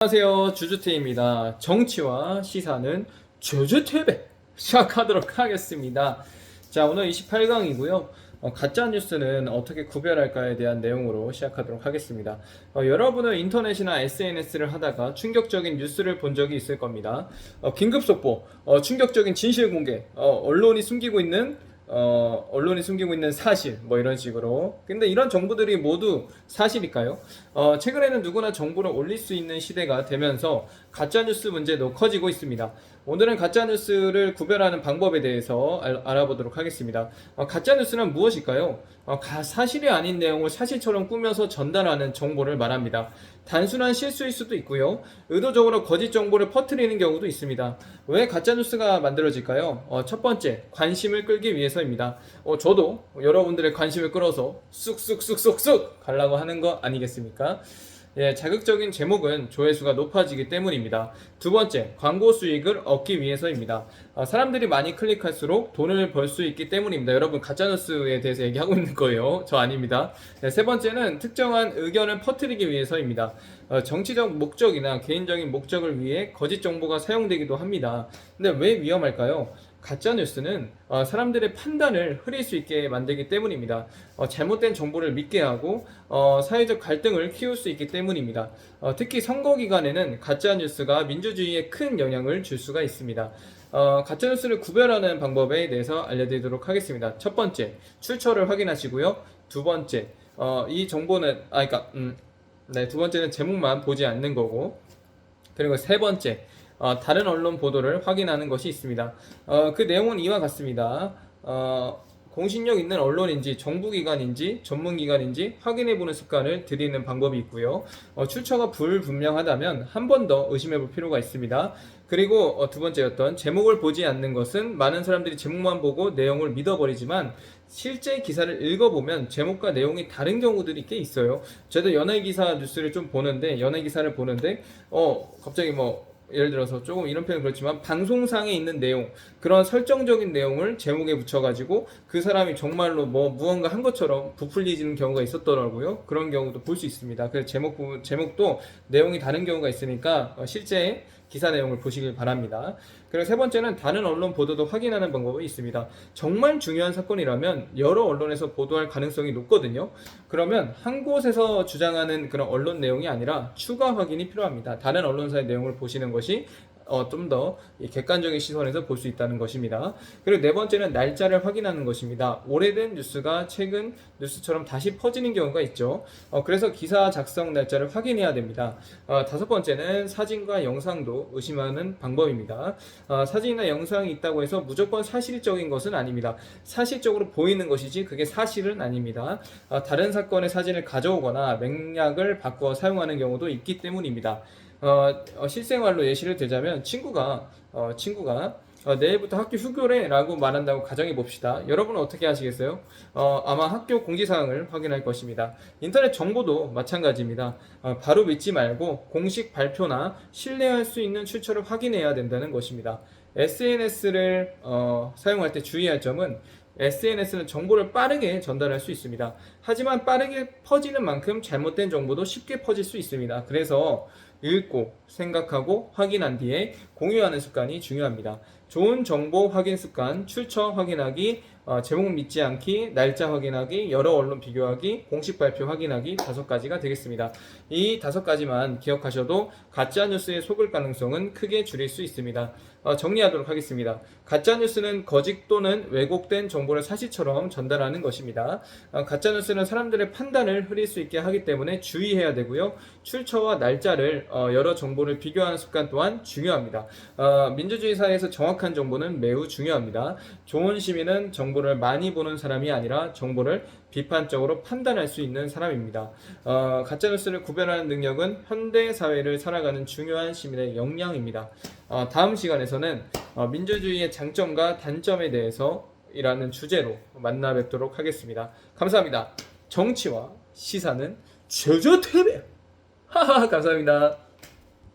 안녕하세요, 주주태입니다. 정치와 시사는 주주태배 시작하도록 하겠습니다. 자, 오늘 28강이고요. 가짜뉴스는 어떻게 구별할까에 대한 내용으로 시작하도록 하겠습니다. 여러분은 인터넷이나 SNS를 하다가 충격적인 뉴스를 본 적이 있을 겁니다. 긴급 속보, 충격적인 진실 공개, 언론이 숨기고 있는 사실, 뭐 이런 식으로. 근데 이런 정보들이 모두 사실일까요? 최근에는 누구나 정보를 올릴 수 있는 시대가 되면서 가짜뉴스 문제도 커지고 있습니다. 오늘은 가짜뉴스를 구별하는 방법에 대해서 알아보도록 하겠습니다. 가짜뉴스는 무엇일까요? 사실이 아닌 내용을 사실처럼 꾸며서 전달하는 정보를 말합니다. 단순한 실수일 수도 있고요. 의도적으로 거짓 정보를 퍼뜨리는 경우도 있습니다. 왜 가짜뉴스가 만들어질까요? 첫 번째, 관심을 끌기 위해서입니다. 저도 여러분들의 관심을 끌어서 쑥쑥쑥쑥쑥 가려고 하는 거 아니겠습니까? 예, 자극적인 제목은 조회수가 높아지기 때문입니다. 두 번째, 광고 수익을 얻기 위해서입니다. 사람들이 많이 클릭할수록 돈을 벌 수 있기 때문입니다. 여러분, 가짜뉴스에 대해서 얘기하고 있는 거예요. 저 아닙니다. 네, 세 번째는 특정한 의견을 퍼뜨리기 위해서입니다. 정치적 목적이나 개인적인 목적을 위해 거짓 정보가 사용되기도 합니다. 근데 왜 위험할까요? 가짜뉴스는 사람들의 판단을 흐릴 수 있게 만들기 때문입니다. 잘못된 정보를 믿게 하고 사회적 갈등을 키울 수 있기 때문입니다. 특히 선거 기간에는 가짜뉴스가 민주주의에 큰 영향을 줄 수가 있습니다. 가짜뉴스를 구별하는 방법에 대해서 알려드리도록 하겠습니다. 첫 번째, 출처를 확인하시고요. 두 번째, 이 정보는 두 번째는 제목만 보지 않는 거고, 그리고 세 번째, 다른 언론 보도를 확인하는 것이 있습니다. 그 내용은 이와 같습니다. 공신력 있는 언론인지 정부기관인지 전문기관인지 확인해보는 습관을 들이는 방법이 있고요. 출처가 불분명하다면 한 번 더 의심해볼 필요가 있습니다. 그리고 두 번째였던 제목을 보지 않는 것은 많은 사람들이 제목만 보고 내용을 믿어버리지만 실제 기사를 읽어보면 제목과 내용이 다른 경우들이 꽤 있어요. 저도 연예기사 뉴스를 좀 보는데 연예기사를 보는데 갑자기 예를 들어서 조금 이런 표현은 그렇지만 방송상에 있는 내용, 그런 설정적인 내용을 제목에 붙여가지고 그 사람이 정말로 무언가 한 것처럼 부풀리지는 경우가 있었더라고요. 그런 경우도 볼 수 있습니다. 그래서 제목도 내용이 다른 경우가 있으니까 실제 기사 내용을 보시길 바랍니다. 그리고 세 번째는 다른 언론 보도도 확인하는 방법이 있습니다. 정말 중요한 사건이라면 여러 언론에서 보도할 가능성이 높거든요. 그러면 한 곳에서 주장하는 그런 언론 내용이 아니라 추가 확인이 필요합니다. 다른 언론사의 내용을 보시는 것이 좀 더 객관적인 시선에서 볼 수 있다는 것입니다. 그리고 네 번째는 날짜를 확인하는 것입니다. 오래된 뉴스가 최근 뉴스처럼 다시 퍼지는 경우가 있죠. 그래서 기사 작성 날짜를 확인해야 됩니다. 다섯 번째는 사진과 영상도 의심하는 방법입니다. 사진이나 영상이 있다고 해서 무조건 사실적인 것은 아닙니다. 사실적으로 보이는 것이지 그게 사실은 아닙니다. 다른 사건의 사진을 가져오거나 맥락을 바꿔 사용하는 경우도 있기 때문입니다. 실생활로 예시를 들자면 친구가 내일부터 학교 휴교래 라고 말한다고 가정해 봅시다. 여러분은 어떻게 하시겠어요? 아마 학교 공지사항을 확인할 것입니다. 인터넷 정보도 마찬가지입니다. 바로 믿지 말고 공식 발표나 신뢰할 수 있는 출처를 확인해야 된다는 것입니다. SNS를 사용할 때 주의할 점은 SNS는 정보를 빠르게 전달할 수 있습니다. 하지만 빠르게 퍼지는 만큼 잘못된 정보도 쉽게 퍼질 수 있습니다. 그래서 읽고 생각하고 확인한 뒤에 공유하는 습관이 중요합니다. 좋은 정보 확인 습관, 출처 확인하기, 제목 믿지 않기, 날짜 확인하기, 여러 언론 비교하기, 공식 발표 확인하기 5가지가 되겠습니다. 이 5가지만 기억하셔도 가짜뉴스에 속을 가능성은 크게 줄일 수 있습니다. 정리하도록 하겠습니다. 가짜뉴스는 거짓 또는 왜곡된 정보를 사실처럼 전달하는 것입니다. 가짜뉴스는 사람들의 판단을 흐릴 수 있게 하기 때문에 주의해야 되고요. 출처와 날짜를 여러 정보를 비교하는 습관 또한 중요합니다. 민주주의 사회에서 정확한 정보는 매우 중요합니다. 좋은 시민은 정보를 많이 보는 사람이 아니라 정보를 비판적으로 판단할 수 있는 사람입니다. 가짜뉴스를 구별하는 능력은 현대 사회를 살아가는 중요한 시민의 역량입니다. 다음 시간에서는 민주주의의 장점과 단점에 대해서 이라는 주제로 만나 뵙도록 하겠습니다. 감사합니다. 정치와 시사는 주주TV. 감사합니다.